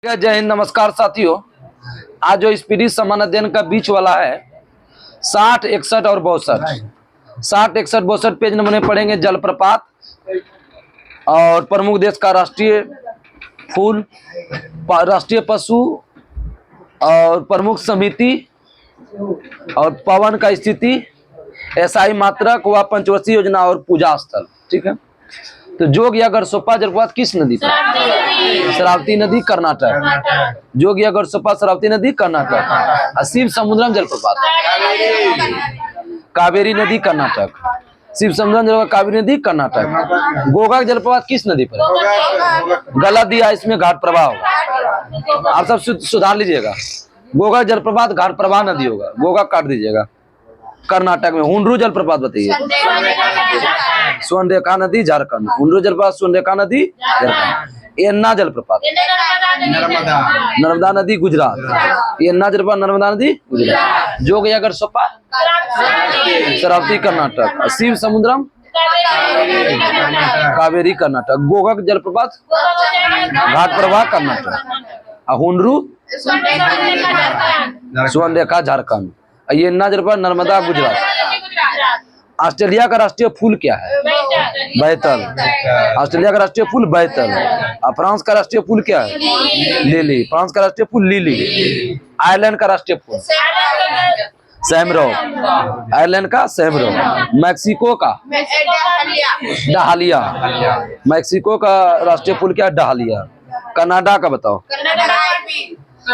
जय हिंद, नमस्कार साथियों। आज जो स्पीडी समान अध्ययन का बीच वाला है 60, 61 और 62, 60, 61, 62 पेज नंबर में पढ़ेंगे। जलप्रपात और प्रमुख देश का राष्ट्रीय फूल, राष्ट्रीय पशु और प्रमुख समिति और पवन का स्थिति, एसआई मात्रक व पंचवर्षीय योजना और पूजा स्थल। ठीक है, तो जोग या गरसोपा जलप्रपात किस नदी पर? शरावती नदी, कर्नाटक। जोग या गरसोपा शरावती नदी, कर्नाटक। शिव समुद्रम जलप्रपात कावेरी नदी, कर्नाटक। शिव समुद्रम जलप्रपात कावेरी नदी, कर्नाटक। गोगा जलप्रपात किस नदी पर? गलत दिया, इसमें घाट प्रवाह होगा। आप सब सुधार लीजिएगा। गोगा जलप्रपात घाट प्रवाह नदी होगा, गोगा काट दीजिएगा। कर्नाटक में हुंड्रू जलप्रपात बताइए। स्वर्णरेखा नदी, झारखंड। हुंड्रू जलप्रपात स्वर्णरेखा नदी, झारखंड। एन्ना जलप्रपात नर्मदा नदी, गुजरात। एन्ना जलप्रपात नर्मदा नदी, गुजरात। जोग या गरसोपा शरावती, कर्नाटक। शिव समुद्रम कावेरी, कर्नाटक। गोगा जलप्रपात घाट प्रवाह, कर्नाटक। हुंड्रू स्वर्णरेखा, झारखंड। एन्ना जलप्रपात नर्मदा, गुजरात। ऑस्ट्रेलिया का राष्ट्रीय फूल क्या है? बैतल। ऑस्ट्रेलिया का राष्ट्रीय फूल बैतल। फ्रांस का राष्ट्रीय फूल क्या है? लिली। फ्रांस का राष्ट्रीय फूल लिली। आयरलैंड का राष्ट्रीय फूल सैमरोक। आयरलैंड का सैमरोक। मैक्सिको का डहालिया। मैक्सिको का राष्ट्रीय फूल क्या है? डहालिया। कनाडा का बताओ।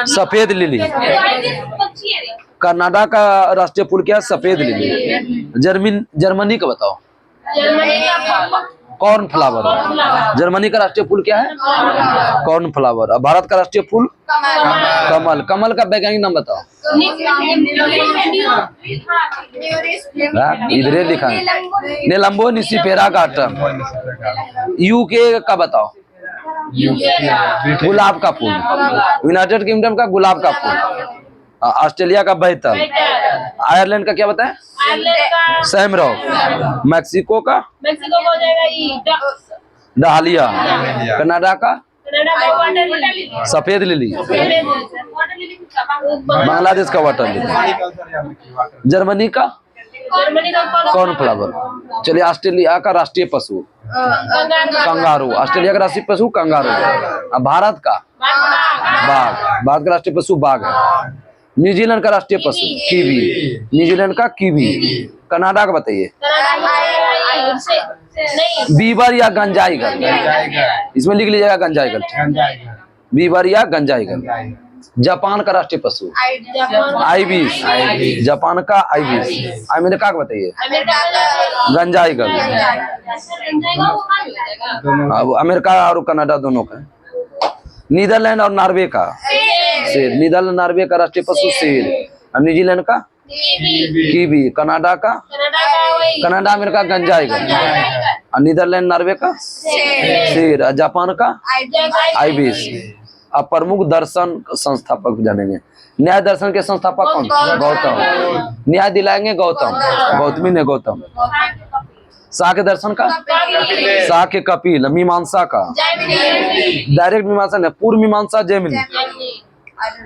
सफेद लिली। कनाडा का राष्ट्रीय फूल क्या है? सफेद लिली। जर्मनी का बताओ। Corn flour. जर्मनी का राष्ट्रीय फूल क्या है? Corn flour. और भारत का राष्ट्रीय फूल कमल। कमल का वैज्ञानिक नाम बताओ। इधर लिखा है नेलम्बो निसिफेरा गाटम। यूके का बताओ। गुलाब का फूल। यूनाइटेड किंगडम का गुलाब का फूल। ऑस्ट्रेलिया का बैतल। आयरलैंड का क्या बताएं? सैमरोक। मैक्सिको का डहालिया। कनाडा का सफेद लिली। बांग्लादेश का वाटर लिली। जर्मनी का कॉर्न फ्लावर। चलिए, ऑस्ट्रेलिया का राष्ट्रीय पशु कंगारू। ऑस्ट्रेलिया का राष्ट्रीय पशु कंगारू। भारत का बाघ। भारत का राष्ट्रीय पशु बाघ है। न्यूजीलैंड का राष्ट्रीय पशु कीवी। न्यूजीलैंड का कीवी। कनाडा का बताइए। बीवर या गंजाईगल। इसमें लिख लीजिएगा गंजाईगल। बीवर या गंजाईगल। जापान का राष्ट्रीय पशु आइबिस। जापान का आइबिस। अमेरिका का बताइए। गंजाईगल। अमेरिका और कनाडा दोनों का। नीदरलैंड और नॉर्वे का शेर। नीदरलैंड नॉर्वे का राष्ट्रीय पशु शेर। और न्यूजीलैंड का कीवी। कनाडा का कनाडा अमेरिका गंजाईगल। और नीदरलैंड नॉर्वे का शेर। जापान का आइबिस। अब प्रमुख दर्शन संस्थापक जानेंगे। न्याय दर्शन के संस्थापक कौन? गौतम। न्याय दिलाएंगे गौतम। गौतमी ने गौतम। साक्य दर्शन का साक्य कपिल। मीमांसा का डायरेक्ट मीमांसा नहीं, पूर्व मीमांसा जैमिनी।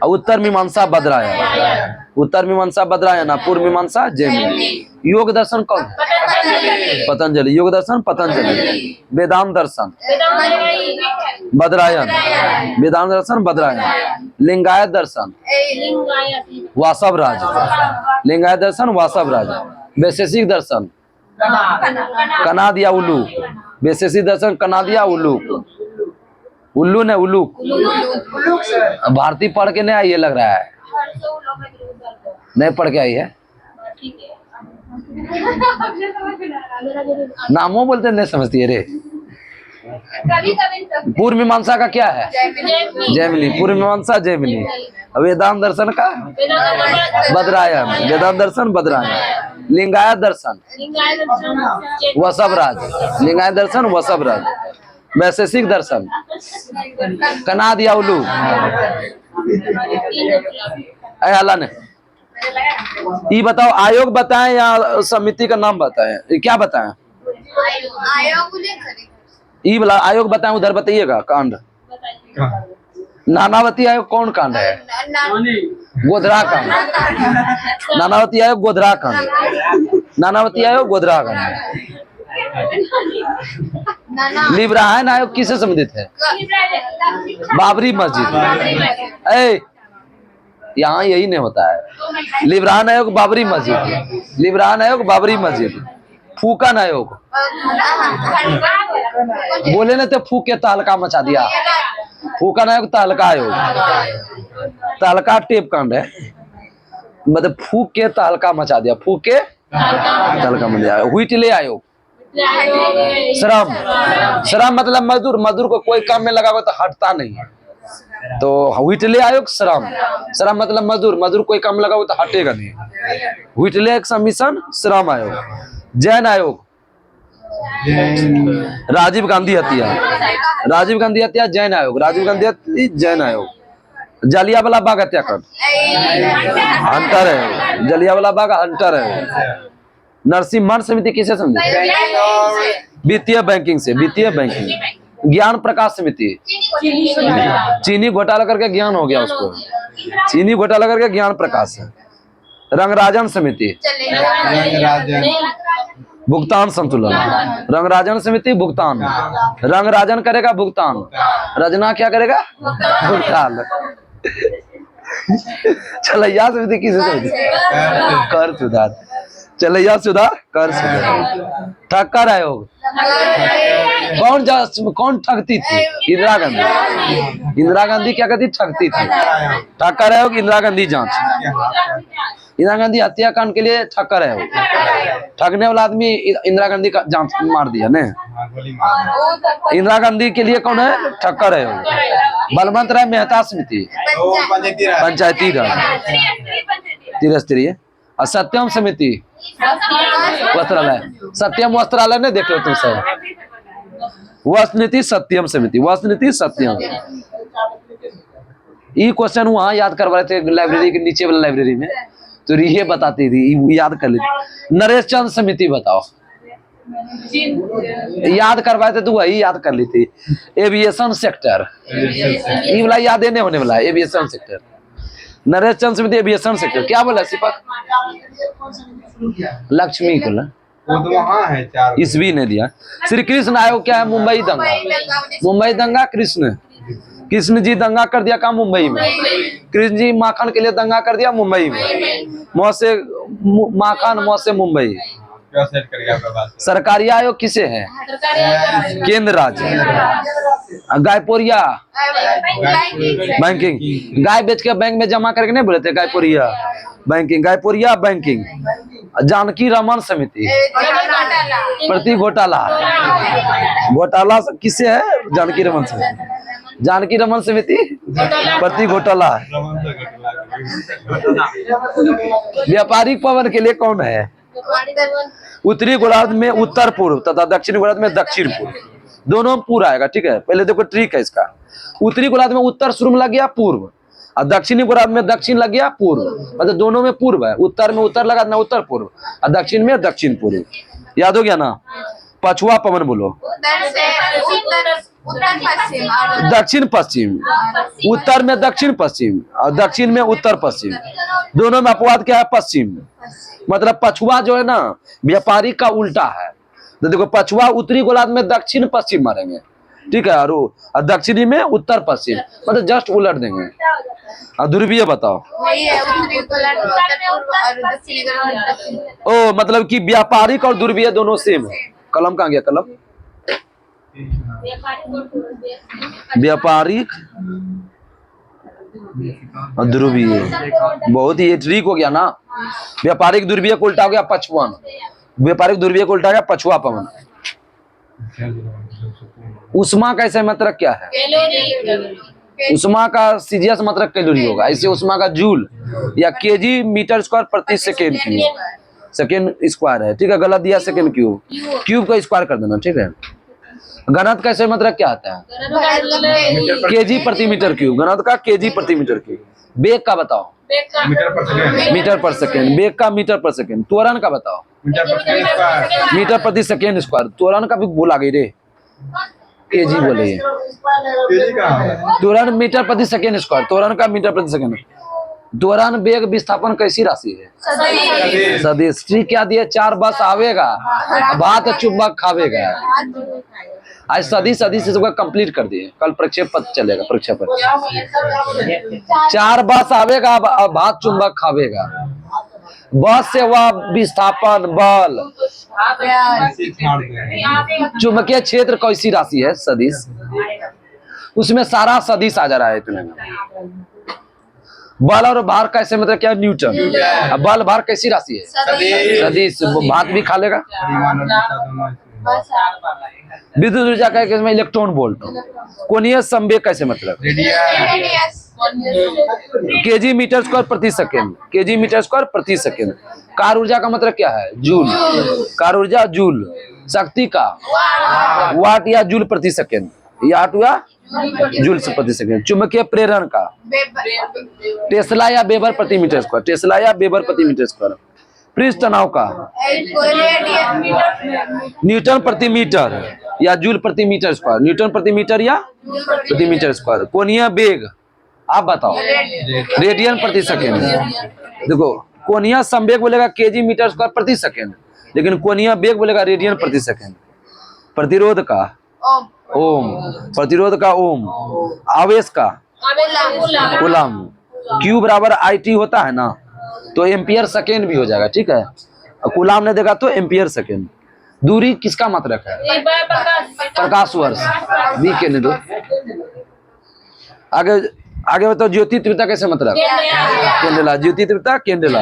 उत्तर मीमांसा बदरायन। उत्तर मीमांसा बदरायन। पूर्व मीमांसा जैमिनी। योग दर्शन कौन? पतंजलि। योग दर्शन पतंजलि। वेदांत दर्शन बदरायन। वेदांत दर्शन बदरायन। लिंगायत दर्शन वासवराज। लिंगायत दर्शन वासवराज। वैशेषिक दर्शन कनाद या उल्लूक। वैशेषिक दर्शन कनाद या उल्लूक। उल्लू ने उल्लूक। भारतीय पढ़ के नहीं आई है लग रहा है। नहीं पढ़ के आई है। नामों बोलते नहीं समझती है रे। पूर्व मीमांसा का क्या है? जैमिनी। पूर्व मीमांसा जैमिनी। वेदांत दर्शन का बदरायन। वेदांत दर्शन बदरायन। लिंगायत दर्शन वसवराज। लिंगायत दर्शन वसवराज। वैशेषिक दर्शन कनाद या उल्लू। अल्लाह ने ये बताओ, आयोग बताएं या समिति का नाम बताएं? क्या बताएं? ये वाला आयोग बताएं, उधर बताइएगा कांड। नानावती आयोग कौन कांड है? गोधरा कांड। नानावती आयोग गोधरा कांड। नानावती आयोग गोधरा कांड। लिब्रायन आयोग किससे संबंधित है? बाबरी मस्जिद। ए यहाँ यही नहीं होता है। लिब्रायन आयोग बाबरी मस्जिद, लिब्रायन आयोग बाबरी मस्जिद। फूकन आयोग बोले ना तो फूक के तहलका मचा दिया। फूकन आयोग तहलका आयोग, तहलका टेप कांड है, मतलब फूक के तहलका मचा दिया, फूक के तहलका मचा दिया। व्हिटले आयोग, श्रम, श्रम मतलब मजदूर, मजदूर को कोई काम में लगा तो हटता नहीं है, तो व्हिटले आयोग श्रम, श्रम मतलब मजदूर, मजदूर कोई काम लगा तो हटेगा नहीं। व्हिटले एक्शन मिशन श्रम आयोग। जैन आयोग, राजीव गांधी हत्या, राजीव गांधी हत्या जैन आयोग, राजीव गांधी हत्या जैन आयोग। जलियांवाला बाग हत्याकांड हंटर है, जलियांवाला बाग हंटर है। नरसिम्हा समिति किसे समझे? वित्तीय बैंकिंग से, वित्तीय बैंकिंग। ज्ञान प्रकाश समिति, चीनी घोटाला करके ज्ञान हो गया उसको, चीनी घोटाला करके ज्ञान प्रकाश है। रंगराजन समिति, भुगतान संतुलन। रंगराजन समिति भुगतान, रंगराजन करेगा भुगतान, रजना क्या करेगा? भुगतान। चलैया समिति किसे समझे? कर सुधार, चलैया सुधार, कर सुधार। ठक्कर आयोग, कौन ठगती थी? इंदिरा गांधी। इंदिरा गांधी क्या करती? ठगती थी। ठक्कर आयोग इंदिरा गांधी जांच। इंदिरा गांधी हत्याकांड के लिए ठक्कर है, ठगने वाला आदमी इंदिरा गांधी का जांच मार दिया ने। इंदिरा गांधी के लिए कौन है? ठक्कर है। बलवंत राय मेहता समिति, पंचायती राज, त्रिस्तरीय। और सत्यम समिति, वस्त्रालय, सत्यम वस्त्रालय ने देख लो तुम सब। वस्त्रनीति सत्यम समिति, वस्त्रनीति सत्यम। ये क्वेश्चन वहां याद करवा रहे थे लाइब्रेरी के नीचे वाला लाइब्रेरी में, तो ये बताती थी, याद कर ली। नरेश चंद समिति बताओ, याद करवाए थे तो वही याद कर ली थी। एविएशन सेक्टर, ये वाला याद नहीं होने वाला है। एविएशन सेक्टर, नरेश चंद समिति एविएशन सेक्टर। क्या बोला सिपक? लक्ष्मी को ईस्वी ने दिया। श्री कृष्ण आयोग क्या है? मुंबई दंगा, मुंबई दंगा। कृष्ण, कृष्ण जी दंगा कर दिया कहाँ? मुंबई में। कृष्ण जी माखन के लिए दंगा कर दिया मुंबई में। मौसे माखन, मौसे मुंबई। सरकारी आयोग किसे है? केंद्र राज्य। गायपोरिया बैंकिंग, गाय बेच के बैंक में जमा करके नहीं बोले थे? गायपोरिया बैंकिंग, गायपोरिया बैंकिंग। जानकी रमन समिति, प्रति घोटाला, घोटाला किसे है? जानकी रमन समिति, जानकी रमन समिति प्रति घोटाला। व्यापारिक भवन के लिए कौन है? उत्तरी गोलार्ध में उत्तर पूर्व तथा दक्षिणी गोलार्ध में दक्षिण पूर्व, दोनों में पूर्व आएगा। ठीक है, पहले देखो ट्रिक है इसका। उत्तरी गोलार्ध में उत्तर शुरू में लग गया पूर्व, और दक्षिणी गोलार्ध में दक्षिण लग गया पूर्व, मतलब दोनों में पूर्व है। उत्तर में उत्तर लगा ना, उत्तर पूर्व, और दक्षिण में दक्षिण पूर्व। याद हो गया ना? पछुआ पवन बोलो। दक्षिण पश्चिम, उत्तर में दक्षिण पश्चिम और दक्षिण में उत्तर पश्चिम, दोनों में अपवाद क्या है? पश्चिम। मतलब पछुआ जो है ना व्यापारिक का उल्टा है। तो देखो पछुआ उत्तरी गोलार्ध में दक्षिण पश्चिम मारेंगे, ठीक है, और दक्षिणी में उत्तर पश्चिम, मतलब जस्ट उलट देंगे। और ध्रुवीय बताओ। ओ मतलब कि व्यापारिक और ध्रुवीय दोनों सेम है। कलम कहाँ गया? कलम व्यापारिक और ध्रुवीय, बहुत ही ट्रिक हो गया ना। व्यापारिक ध्रुवीय को उल्टा हो गया पछुआ, व्यापारिक ध्रुवीय को उल्टा गया पछुआ पवन। उष्मा का ऐसा मतलब क्या है? उष्मा का सीजीएस मतलब कैलोरी होगा, इससे उष्मा का जूल या केजी मीटर स्क्वायर प्रति सेकेंड क्यूब, सेकेंड स्क्वायर है। ठीक है, गलत दिया सेकेंड क्यूब, क्यूब का स्क्वायर कर देना। ठीक है, घनत्व का ऐसे मतलब क्या आता है? केजी प्रति मीटर क्यूब, घनत्व का केजी प्रति मीटर क्यूब। बेग का बताओ? मीटर पर सेकेंड। बेग का मीटर पर सेकेंड। त्वरण का बताओ? मीटर प्रति सेकेंड स्क्वायर। त्वरण का भी बोला गई रे, केजी बोलिए। त्वरण मीटर प्रति सेकेंड स्क्वायर, त्वरण का मीटर प्रति सेकेंड। त्वरण वेग विस्थापन कैसी राशि है? सदिश। ठीक क्या दिए? 4 बस आवेगा, भात चुंबक खावेगा। आज सदिश सदिश से सबका कंप्लीट कर दिए, कल प्रक्षेपण चलेगा, प्रक्षेपण। 4 बस आवेगा, भात चुंबक खावेगा। बस से वह विस्थापन बल। चुंबकीय क्षेत्र कैसी राशि है? सदिश। उसमें सारा सदिश आ जा रहा है इतने में। बल और भार कैसे, मतलब क्या? न्यूटन। बल भार कैसी राशि है? सदिश। भात भी खा लेगा। विद्युत ऊर्जा का इसमें इलेक्ट्रॉन वोल्ट। कोणीय संवेग कैसे, मतलब? केजी मीटर स्क्वायर प्रति सेकेंड। केजी मीटर स्क्वायर प्रति सेकेंड। कार ऊर्जा का मतलब क्या है? जूल। कार ऊर्जा जूल। शक्ति का वाट या जूल प्रति सेकेंड, या जूल प्रति सेकेंड। चुंबकीय प्रेरण का टेस्ला या वेबर प्रति मीटर स्क्वायर। टेस्ला या वेबर प्रति मीटर स्क्वायर। पृष्ठ तनाव का न्यूटन प्रति मीटर या जूल प्रति मीटर स्क्वायर। न्यूटन प्रति मीटर या प्रति मीटर स्क्वायर। कोणीय वेग आप बताओ? रेडियन प्रति सेकेंड। देखो, कोणीय संवेग बोलेगा केजी मीटर स्क्वायर प्रति सेकेंड, लेकिन कोणीय वेग बोलेगा रेडियन प्रति सेकेंड। प्रतिरोध का ओम। प्रतिरोध का ओम। आवेश का कूलम। Q बराबर IT होता है ना, तो एम्पियर सेकेंड भी हो जाएगा। ठीक है, कूलम ने देखा तो एम्पियर सेकेंड। दूरी किसका मात्रक है? प्रकाश वर्ष। बी के आगे आगे बताओ, ज्योति तीव्रता कैसे, मतलब? केंद्रला। ज्योति तीव्रता केंद्रला।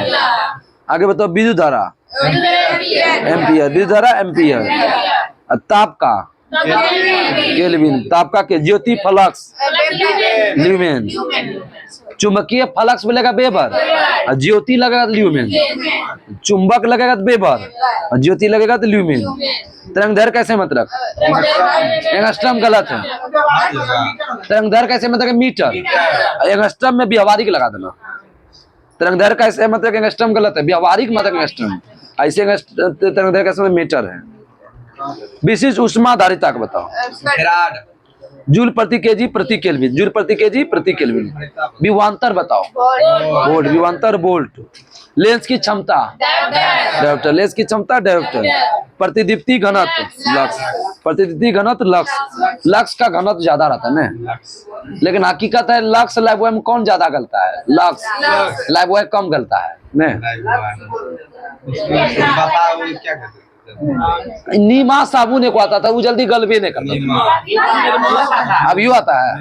आगे बताओ, विद्युत धारा एम्पियर। विद्युत धारा एम्पियर। ताप का केल्विन। ताप का के ज्योति फ्लक्स ल्यूमेन। चुंबकीय फ्लक्स बोलेगा वेबर, और ज्योति लगेगा तो ल्यूमेन। चुंबक लगेगा तो वेबर, और ज्योति लगेगा तो ल्यूमेन। तरंगदैर्घ्य कैसे, मतलब? एंगस्ट्रम गलत है। तरंगदैर्घ्य कैसे, मतलब? मीटर। एंगस्ट्रम में व्यवहारिक लगा देना। तरंगदैर्घ्य कैसे, मतलब? एंगस्ट्रम गलत है, व्यवहारिक मतलब एंगस्ट्रम। ऐसे तरंगदैर्घ्य कैसे, मतलब? मीटर है। विशिष्ट ऊष्माधारिता का बताओ? जूल प्रति केजी प्रति केल्विन। जूल प्रति केजी प्रति केल्विन। विभवांतर बताओ? वोल्ट। विभवांतर वोल्ट। लेंस की क्षमता डायोप्टर। लेंस की क्षमता डायोप्टर। प्रतिदीप्ति घनत्व लक्स। प्रतिदीप्ति घनत्व लक्स। लक्स का घनत्व ज्यादा रहता है ना, लेकिन हकीकत है लक्स लाइबॉय में कौन ज्यादा गलता है? लक्स। लाइबॉय कम गलता है ना। नीमा साबुन एक आता था, वो जल्दी गल भी नहीं करता। अब यू आता है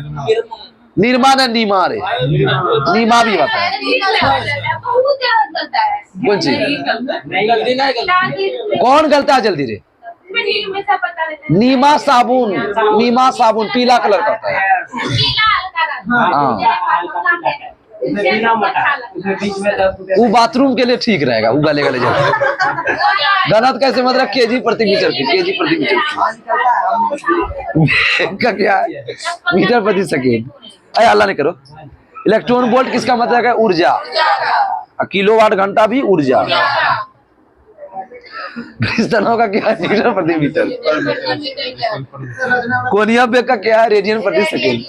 निरमा ने नीमा रे। नीमा भी आता है। कौन सी? कौन गलता है जल्दी रे? नीमा साबुन। नीमा साबुन पीला कलर का होता है। हाँ, वो बाथरूम के लिए ठीक रहेगा, वो गले गले जाएगा। घनत्व कैसे, मतलब? केजी प्रति मीटर की। केजी प्रति मीटर का क्या है? मीटर प्रति सेकेंड। अरे अल्लाह नहीं करो। इलेक्ट्रॉन वोल्ट किसका मतलब है? ऊर्जा। किलोवाट घंटा भी ऊर्जा। क्रिस्टनों का क्या है? मीटर प्रति मीटर। कोणीय वेग का क्या है? रेडियन प्रति सेकेंड।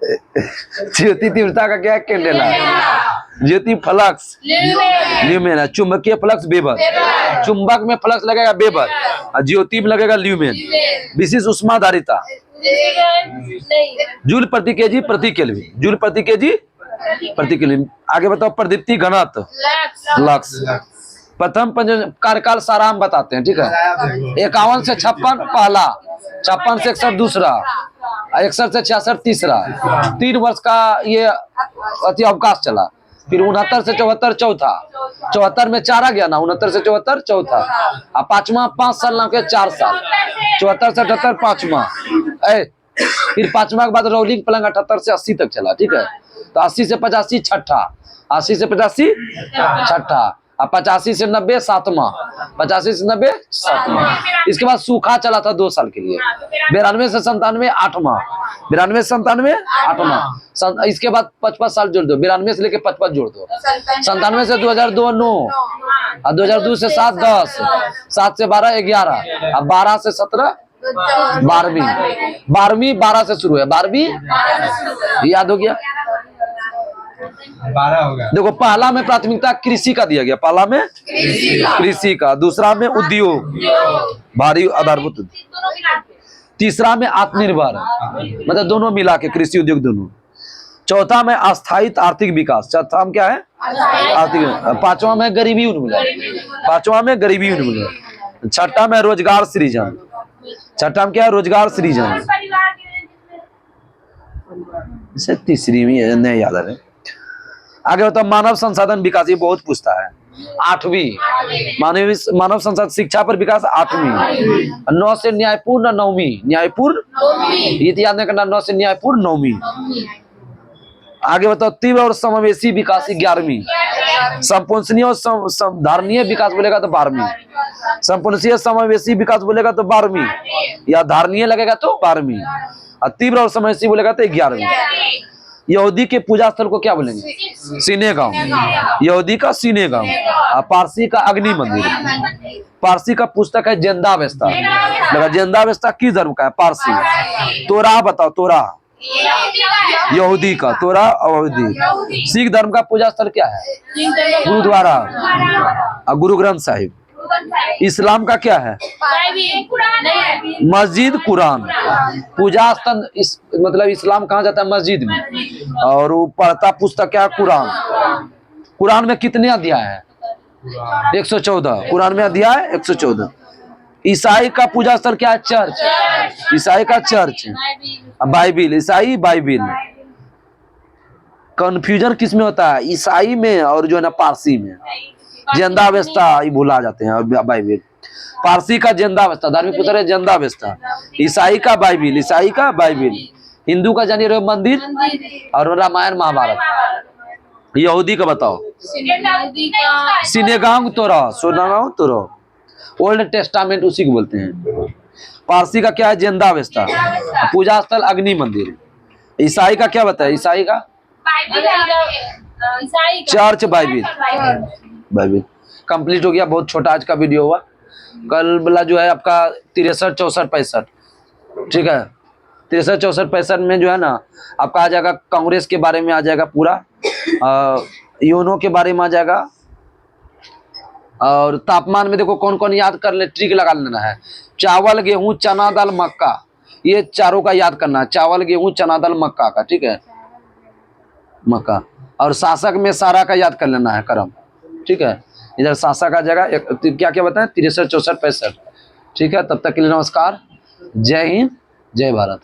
ज्योति तीव्रता का क्या है? केंडेला। ज्योति फ्लक्स ल्यूमेन। चुंबकीय फ्लक्स वेबर। चुंबक में फ्लक्स लगेगा वेबर, और ज्योति में लगेगा ल्यूमेन। विशिष्ट ऊष्माधारिता जूल प्रति केजी प्रति केल्विन। जूल प्रति केजी प्रति केल्विन। आगे बताओ, प्रदीप्ति घनत्व लक्स। प्रथम कार्यकाल सारांश बताते हैं। ठीक है, 51 से 56 पहला, 56 से 61 दूसरा, 61 से 66 तीसरा। 3 वर्ष का ये अति अवकाश चला। फिर 69 से 74 चौथा। 74 में 4 आ गया ना, 69 से 74 चौथा। और पांचवा 5 साल ना के 4 साल। 74 से 78 पांचवा। फिर पांचवा के बाद रोलिंग पलंग 78 से 80 तक चला। ठीक है, तो 80 से 85 छठा। 80 से 85 छठा। 85 से 90 सातवां। 85 से 90 सातवां। इसके बाद सूखा चला था 2 साल के लिए। 92 से 97 आठवां। 92 से 97 आठवां। इसके बाद 55 साल जोड़ दो। 92 से लेके 55 जोड़ दो। 97 से 2002 9, और 2002 से 7 10, 7 से 12 11, अब 12 से 17 12वीं 12वीं 12 से शुरू है, 12वीं याद हो गया। 12 होगा। देखो पहला में प्राथमिकता कृषि का दिया गया, पहला में कृषि का, दूसरा में उद्योग भारी आधारभूत, तीसरा में आत्मनिर्भर मतलब दोनों मिला के कृषि उद्योग दोनों, चौथा में अस्थायी आर्थिक विकास, चौथा में क्या है आर्थिक, पांचवा में गरीबी उन्मूलन, पांचवा में गरीबी उन्मूलन, छठा में रोजगार सृजन, छठा में क्या है रोजगार सृजन, इसे तीसरी में नहीं याद है। आगे बताओ मानव संसाधन विकास, ये बहुत पूछता है, 8वीं मानव संसाधन शिक्षा पर विकास 8वीं, 9 से न्यायपूर्ण 9वीं, न्यायपूर्ण ये याद नहीं करना, 9 से न्यायपूर्ण 9वीं। आगे बताओ तीव्र और समावेशी विकास 11वीं, संपूर्णीय और धारणीय विकास बोलेगा तो 12वीं, संपूर्णीय समावेशी विकास बोलेगा तो 12वीं, या धारणीय लगेगा तो 12वीं, और तीव्र और समावेशी बोलेगा तो 11वीं। यहूदी के पूजा स्थल को क्या बोलेंगे सिनेगाव, यहूदी का सिनेगाव, और पारसी का अग्नि मंदिर। पारसी का पुस्तक है जिंदावेस्ता, लगा जिंदावेस्ता किस धर्म का है पारसी। तोरा बताओ, तोरा यहूदी का, तोरा यहूदी। सिख धर्म का पूजा स्थल क्या है गुरुद्वारा और गुरु ग्रंथ साहिब। इस्लाम का क्या है मस्जिद कुरान। पूजा स्थल मतलब इस्लाम कहाँ जाता है मस्जिद में, और वो पढ़ता पुस्तक क्या है कुरान। कुरान में कितने अध्याय है 114, कुरान में अध्याय 114। ईसाई का पूजा स्थल क्या है चर्च, ईसाई का चर्च। बाइबिल, ईसाई बाइबिल। कंफ्यूजन किस में होता है ईसाई में और जो है ना पारसी में, जिंदावेस्ता भुला जाते हैं, और बाइबिल। पारसी का जिंदावेस्ता, धार्मिक पुस्तक है जिंदावेस्ता। ईसाई का बाइबिल, ईसाई का बाइबिल। हिंदू का जानिए मंदिर और रामायण महाभारत। यहूदी का बताओ सिनेगांग तोरा, सोनागांव तोरा, ओल्ड टेस्टामेंट उसी को बोलते हैं। पारसी का क्या है जिंदावेस्ता, पूजा स्थल अग्नि मंदिर। ईसाई का क्या बताया, ईसाई का चर्च बाइबिल, बाइबिल। कंप्लीट हो गया, बहुत छोटा आज का वीडियो हुआ। कल वाला जो है आपका 63, 64, 65, ठीक है 63, 64, 65 में जो है ना आपका आ जाएगा कांग्रेस के बारे में आ जाएगा पूरा, यूनो के बारे में आ जाएगा, और तापमान में देखो कौन कौन याद कर ले, ट्रिक लगा लेना है। चावल गेहूं चना दाल मक्का, ये चारों का याद करना है, चावल गेहूं चना दाल मक्का का, ठीक है मक्का। और शासक में सारा का याद कर लेना है क्रम, ठीक है। इधर शासक आ जाएगा क्या क्या बताएं 63, 64, 65, ठीक है। तब तक के लिए नमस्कार, जय हिंद जय भारत।